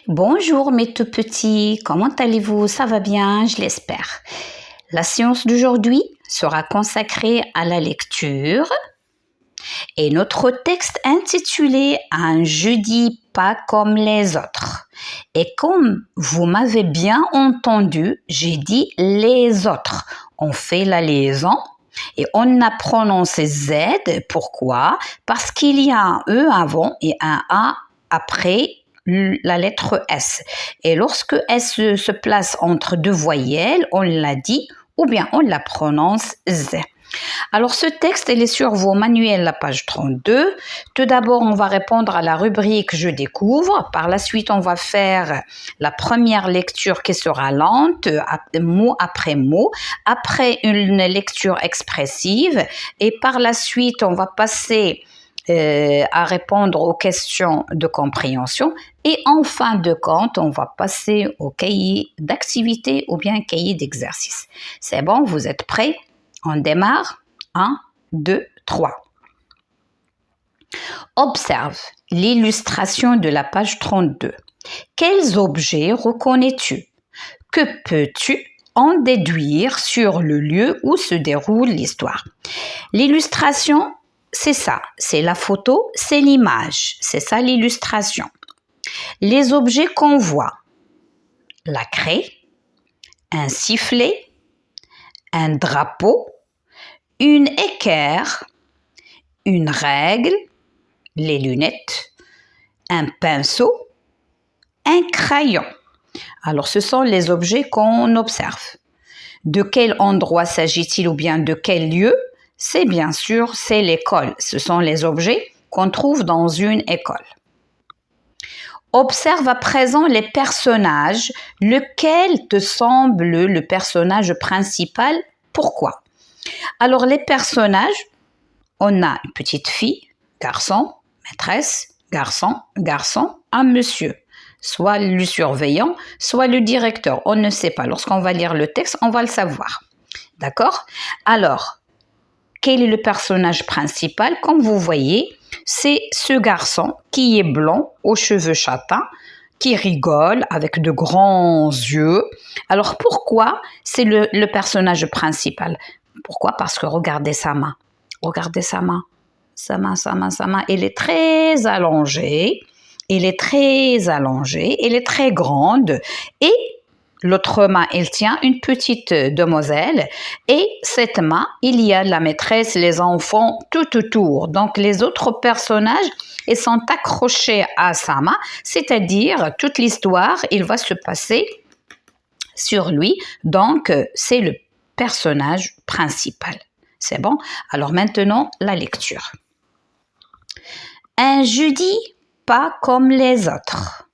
Bonjour mes tout petits, comment allez-vous? Ça va bien, je l'espère. La séance d'aujourd'hui sera consacrée à la lecture et notre texte intitulé Un jeudi pas comme les autres. Et comme vous m'avez bien entendu, j'ai dit les autres. On fait la liaison et on a prononcé Z. Pourquoi? Parce qu'il y a un E avant et un A après la lettre S. Et lorsque S se place entre deux voyelles, on la dit ou bien on la prononce Z. Alors ce texte, il est sur vos manuels, la page 32. Tout d'abord, on va répondre à la rubrique Je découvre. Par la suite, on va faire la première lecture qui sera lente, mot après mot. Après, une lecture expressive. Et par la suite, on va passer à répondre aux questions de compréhension. Et en fin de compte, on va passer au cahier d'activité ou bien cahier d'exercice. C'est bon, vous êtes prêts? On démarre. 1, 2, 3. Observe l'illustration de la page 32. Quels objets reconnais-tu? Que peux-tu en déduire sur le lieu où se déroule l'histoire? L'illustration, c'est ça, c'est la photo, c'est l'image, c'est ça l'illustration. Les objets qu'on voit, la craie, un sifflet, un drapeau, une équerre, une règle, les lunettes, un pinceau, un crayon. Alors, ce sont les objets qu'on observe. De quel endroit s'agit-il ou bien de quel lieu? C'est bien sûr, c'est l'école. Ce sont les objets qu'on trouve dans une école. Observe à présent les personnages. Lequel te semble le personnage principal? Pourquoi? Alors, les personnages, on a une petite fille, garçon, maîtresse, garçon, un monsieur, soit le surveillant, soit le directeur. On ne sait pas. Lorsqu'on va lire le texte, on va le savoir. D'accord? Alors, quel est le personnage principal? Comme vous voyez, c'est ce garçon qui est blond, aux cheveux châtains, qui rigole avec de grands yeux. Alors, pourquoi c'est le personnage principal? Pourquoi? Parce que regardez sa main. Regardez sa main. Sa main. Elle est très allongée. Elle est très grande. Et l'autre main, elle tient une petite demoiselle. Et cette main, il y a la maîtresse, les enfants, tout autour. Donc, les autres personnages, ils sont accrochés à sa main. C'est-à-dire, toute l'histoire, il va se passer sur lui. Donc, c'est le personnage principal. C'est bon? Alors maintenant, la lecture. Un jeudi pas comme les autres.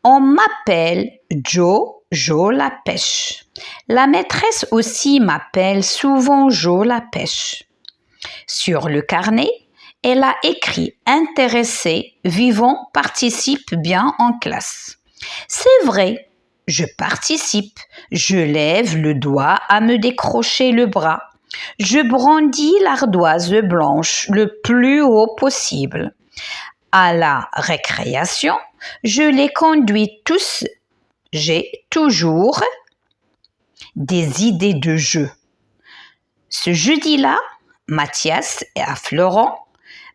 On m'appelle Jo la pêche. La maîtresse aussi m'appelle souvent Jo la pêche. Sur le carnet, elle a écrit intéressé, vivant, participe bien en classe. C'est vrai. Je participe, je lève le doigt à me décrocher le bras. Je brandis l'ardoise blanche le plus haut possible. À la récréation, je les conduis tous. J'ai toujours des idées de jeu. Ce jeudi-là, Mathias et Florent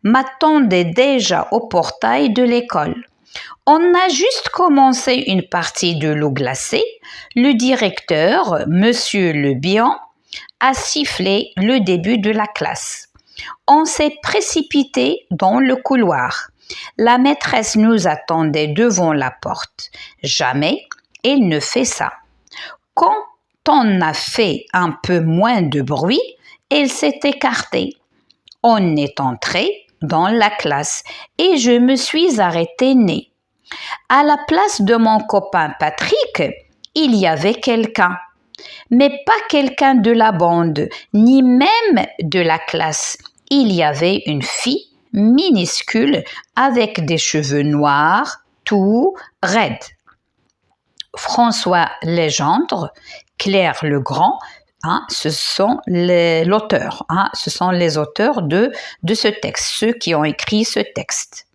m'attendaient déjà au portail de l'école. On a juste commencé une partie de l'eau glacée. Le directeur, Monsieur Le Bihan, a sifflé le début de la classe. On s'est précipité dans le couloir. La maîtresse nous attendait devant la porte. Jamais elle ne fait ça. Quand on a fait un peu moins de bruit, elle s'est écartée. On est entré dans la classe et je me suis arrêtée nez. À la place de mon copain Patrick, il y avait quelqu'un. Mais pas quelqu'un de la bande, ni même de la classe. Il y avait une fille minuscule avec des cheveux noirs, tout raides. François Legendre, Claire Legrand, ce sont l'auteur, ce sont les auteurs de ce texte, ceux qui ont écrit ce texte.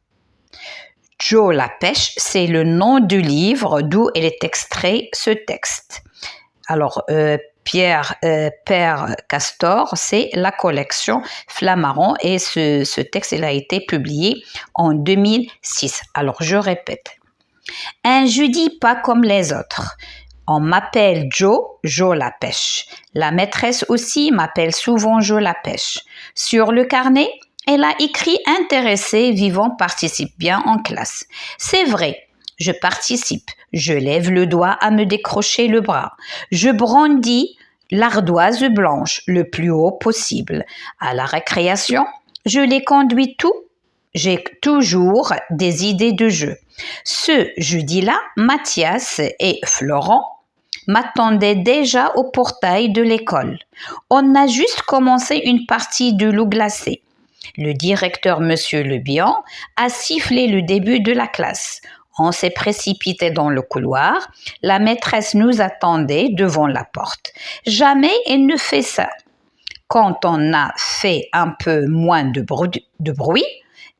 Joe la pêche, c'est le nom du livre d'où il est extrait ce texte. Alors, Père Castor, c'est la collection Flammarion et ce texte il a été publié en 2006. Alors, je répète. Un jeudi pas comme les autres. On m'appelle Joe, Joe la pêche. La maîtresse aussi m'appelle souvent Joe la pêche. Sur le carnet, elle a écrit intéressé, vivant, participe bien en classe. C'est vrai, je participe. Je lève le doigt à me décrocher le bras. Je brandis l'ardoise blanche le plus haut possible. À la récréation, je les conduis tout. J'ai toujours des idées de jeu. Ce jeudi-là, Mathias et Florent m'attendaient déjà au portail de l'école. On a juste commencé une partie de loup glacé. Le directeur, Monsieur Lebihan, a sifflé le début de la classe. On s'est précipité dans le couloir. La maîtresse nous attendait devant la porte. Jamais elle ne fait ça. Quand on a fait un peu moins de bruit,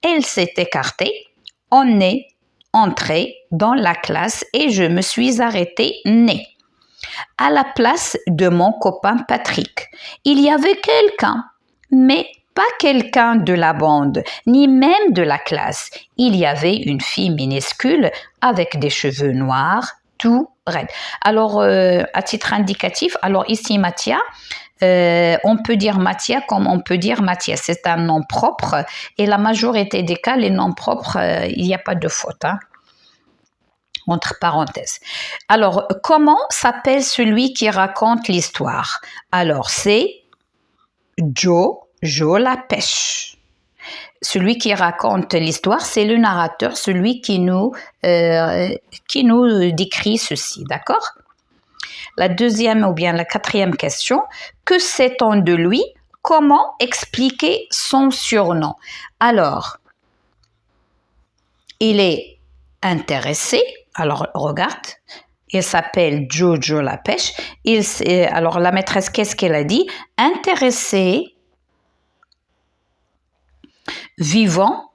elle s'est écartée. On est entré dans la classe et je me suis arrêtée nez. À la place de mon copain Patrick, il y avait quelqu'un, mais pas quelqu'un de la bande, ni même de la classe. Il y avait une fille minuscule avec des cheveux noirs, tout raides. Alors, à titre indicatif, alors ici, Mathia, on peut dire Mathia comme on peut dire Mathias. C'est un nom propre et la majorité des cas, les noms propres, il n'y a pas de faute. Entre parenthèses. Alors, comment s'appelle celui qui raconte l'histoire? Alors, c'est Joe la pêche. Celui qui raconte l'histoire, c'est le narrateur, celui qui nous décrit ceci, d'accord? La deuxième ou bien la quatrième question, que sait-on de lui? Comment expliquer son surnom? Alors, il est intéressé. Alors, regarde, il s'appelle Joe la pêche. Alors, la maîtresse, qu'est-ce qu'elle a dit? Intéressé, vivant,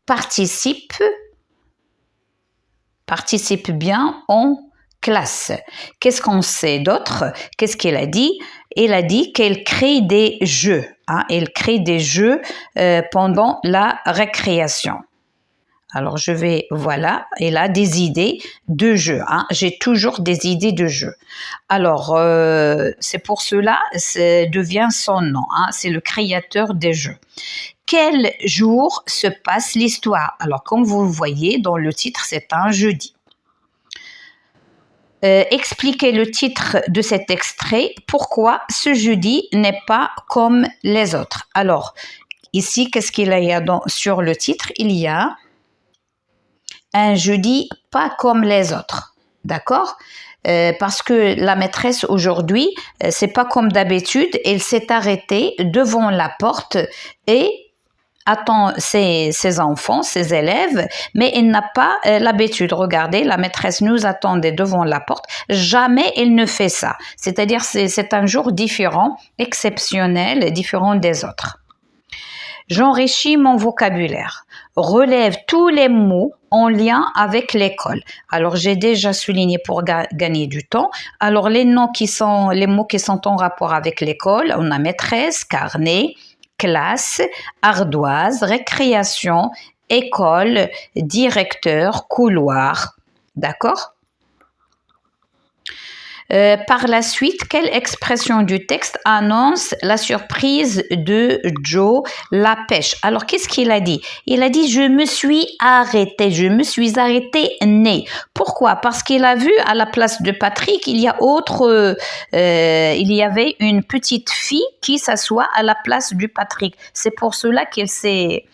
participe bien en classe. Qu'est-ce qu'on sait d'autre? Qu'est-ce qu'elle a dit? Elle a dit qu'elle crée des jeux. Elle crée des jeux pendant la récréation. Alors, voilà, elle a des idées de jeux. J'ai toujours des idées de jeux. Alors, c'est pour cela, ça devient son nom. C'est le créateur des jeux. Quel jour se passe l'histoire? Alors, comme vous le voyez dans le titre, c'est un jeudi. Expliquez le titre de cet extrait. Pourquoi ce jeudi n'est pas comme les autres? Alors, ici, qu'est-ce qu'il y a sur le titre? Il y a un jeudi pas comme les autres, d'accord? Parce que la maîtresse aujourd'hui, c'est pas comme d'habitude, elle s'est arrêtée devant la porte et attend ses enfants, ses élèves, mais elle n'a pas l'habitude. Regardez, la maîtresse nous attendait devant la porte. Jamais elle ne fait ça. C'est-à-dire, c'est un jour différent, exceptionnel, différent des autres. J'enrichis mon vocabulaire. Relève tous les mots en lien avec l'école. Alors, j'ai déjà souligné pour gagner du temps. Alors, les mots qui sont en rapport avec l'école, on a maîtresse, carnet, classe, ardoise, récréation, école, directeur, couloir. D'accord? Par la suite, quelle expression du texte annonce la surprise de Joe la pêche? Alors, qu'est-ce qu'il a dit? Il a dit « Je me suis arrêté nez ». Pourquoi? Parce qu'il a vu à la place de Patrick, il y avait une petite fille qui s'assoit à la place de Patrick. C'est pour cela qu'il s'est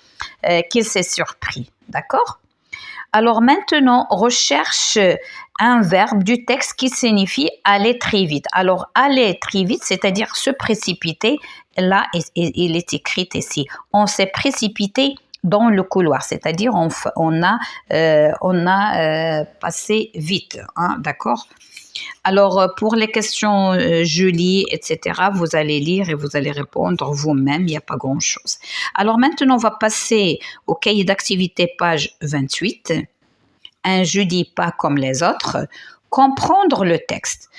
surpris. D'accord? Alors maintenant, recherche un verbe du texte qui signifie aller très vite. Alors, aller très vite, c'est-à-dire se précipiter. Là, il est écrit ici. On s'est précipité dans le couloir, c'est-à-dire on a passé vite, hein, d'accord? Alors, pour les questions je lis, etc., vous allez lire et vous allez répondre vous-même, il n'y a pas grand-chose. Alors maintenant, on va passer au cahier d'activité, page 28. Un jeudi pas comme les autres. Comprendre le texte.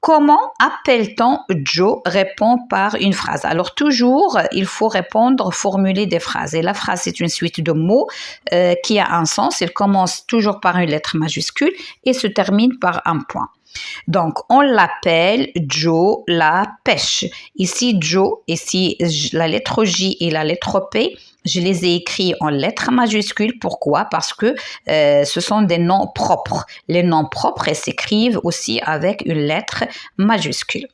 Comment appelle-t-on Joe répond par une phrase. Alors toujours, il faut répondre, formuler des phrases. Et la phrase, c'est une suite de mots qui a un sens. Elle commence toujours par une lettre majuscule et se termine par un point. Donc, on l'appelle Joe la pêche. Ici, Joe, ici, la lettre J et la lettre P, je les ai écrits en lettres majuscules. Pourquoi? Parce que ce sont des noms propres. Les noms propres s'écrivent aussi avec une lettre majuscule.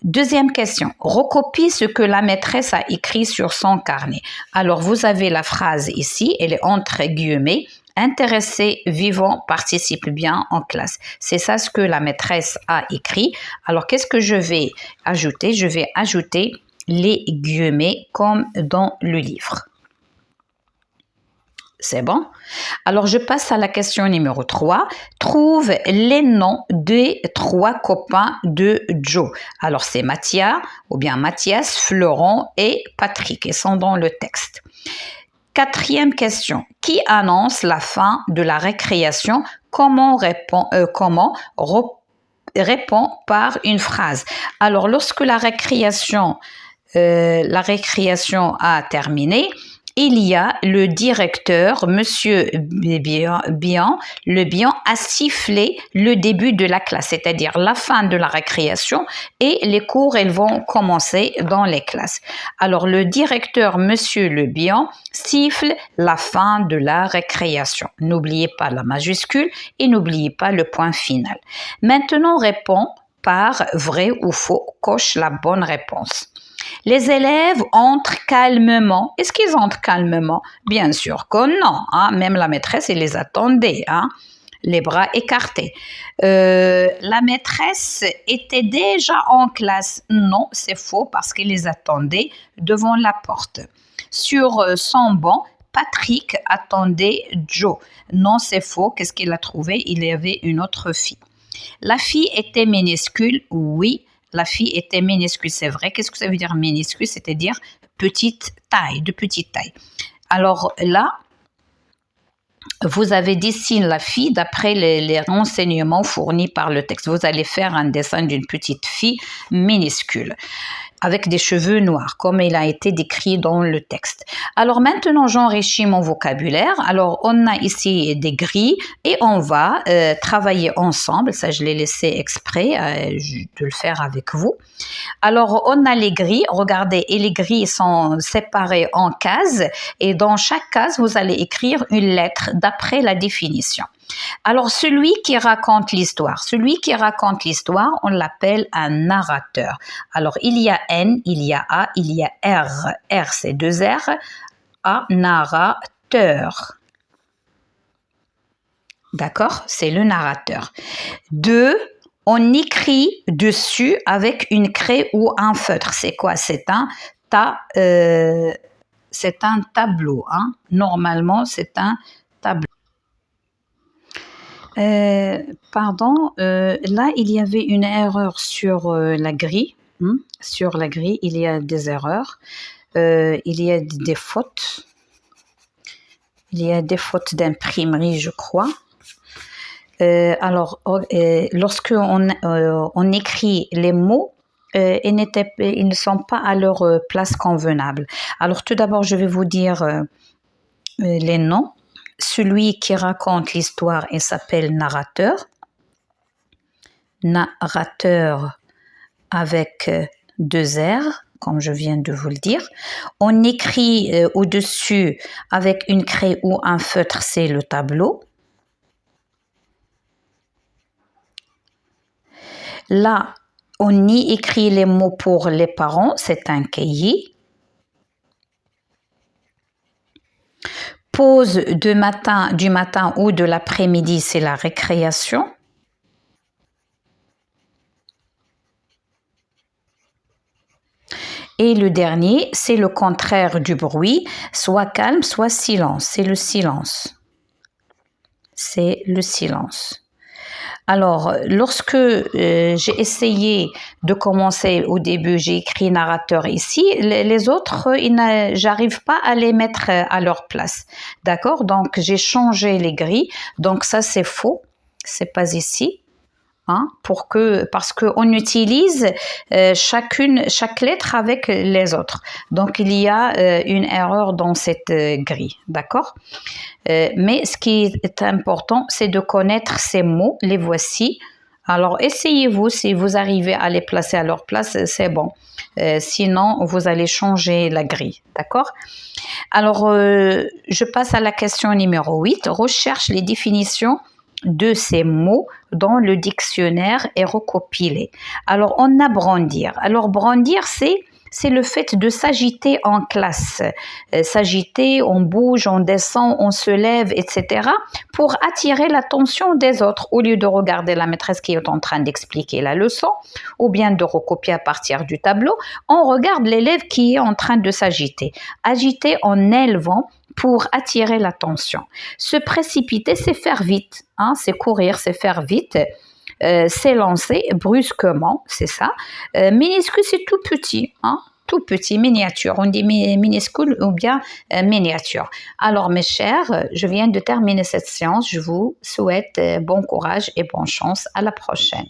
Deuxième question. Recopie ce que la maîtresse a écrit sur son carnet. Alors, vous avez la phrase ici, elle est entre guillemets. Intéressé, vivant, participe bien en classe. C'est ça ce que la maîtresse a écrit. Alors, qu'est-ce que je vais ajouter? Je vais ajouter les guillemets comme dans le livre. C'est bon? Alors, je passe à la question numéro 3. Trouve les noms des 3 copains de Joe. Alors, c'est Mathia, ou bien Mathias, Florent et Patrick. Ils sont dans le texte. Quatrième question. Qui annonce la fin de la récréation? Comment répond par une phrase? Alors, lorsque la récréation a terminé, il y a le directeur, Monsieur Bian, a sifflé le début de la classe, c'est-à-dire la fin de la récréation, et les cours, elles vont commencer dans les classes. Alors, le directeur, Monsieur Le Bian, siffle la fin de la récréation. N'oubliez pas la majuscule et n'oubliez pas le point final. Maintenant, réponds par vrai ou faux, coche la bonne réponse. Les élèves entrent calmement. Est-ce qu'ils entrent calmement? Bien sûr que non. Hein? Même la maîtresse, elle les attendait, hein? Les bras écartés. La maîtresse était déjà en classe. Non, c'est faux parce qu'elle les attendait devant la porte. Sur son banc, Patrick attendait Joe. Non, c'est faux. Qu'est-ce qu'il a trouvé? Il y avait une autre fille. La fille était minuscule. Oui. La fille était minuscule, c'est vrai. Qu'est-ce que ça veut dire minuscule? C'est-à-dire petite taille, de petite taille. Alors là, vous avez dessiné la fille d'après les renseignements fournis par le texte. Vous allez faire un dessin d'une petite fille minuscule, avec des cheveux noirs, comme il a été décrit dans le texte. Alors maintenant, j'enrichis mon vocabulaire. Alors, on a ici des grilles et on va travailler ensemble. Ça, je l'ai laissé exprès de le faire avec vous. Alors, on a les grilles. Regardez, et les grilles sont séparées en cases. Et dans chaque case, vous allez écrire une lettre d'après la définition. Alors, celui qui raconte l'histoire, on l'appelle un narrateur. Alors, il y a N, il y a A, il y a R. R, c'est 2 R. A, narrateur. D'accord? C'est le narrateur. 2, on écrit dessus avec une craie ou un feutre. C'est quoi? C'est un tableau. Hein? Normalement, c'est un tableau. Pardon, là, il y avait une erreur sur la grille. Sur la grille, il y a des erreurs. Il y a des fautes. Il y a des fautes d'imprimerie, je crois. Alors, lorsque on écrit les mots, ils ne sont pas à leur place convenable. Alors, tout d'abord, je vais vous dire les noms. Celui qui raconte l'histoire, il s'appelle narrateur. Narrateur avec 2 R, comme je viens de vous le dire. On écrit au-dessus avec une craie ou un feutre, c'est le tableau. Là, on y écrit les mots pour les parents, c'est un cahier. Pause du matin ou de l'après-midi, c'est la récréation. Et le dernier, c'est le contraire du bruit, soit calme, soit silence. C'est le silence. C'est le silence. Alors, lorsque j'ai essayé de commencer au début, j'ai écrit narrateur ici, les autres, j'arrive pas à les mettre à leur place. D'accord? Donc, j'ai changé les grilles. Donc, ça, c'est faux. C'est pas ici. Hein, parce qu'on utilise chaque lettre avec les autres. Donc, il y a une erreur dans cette grille, d'accord? Mais ce qui est important, c'est de connaître ces mots, les voici. Alors, essayez-vous, si vous arrivez à les placer à leur place, c'est bon. Sinon, vous allez changer la grille, d'accord? Alors, je passe à la question numéro 8. Recherche les définitions de ces mots dans le dictionnaire et recopilez. Alors, on a brandir. Alors, brandir, c'est le fait de s'agiter en classe. S'agiter, on bouge, on descend, on se lève, etc. pour attirer l'attention des autres au lieu de regarder la maîtresse qui est en train d'expliquer la leçon ou bien de recopier à partir du tableau. On regarde l'élève qui est en train de s'agiter. Agiter en élevant pour attirer l'attention. Se précipiter, c'est faire vite, hein, c'est courir, c'est faire vite. S'élancer brusquement, c'est ça. Minuscule, c'est tout petit, hein, tout petit, miniature. On dit minuscule ou bien miniature. Alors, mes chers, je viens de terminer cette séance. Je vous souhaite bon courage et bonne chance. À la prochaine.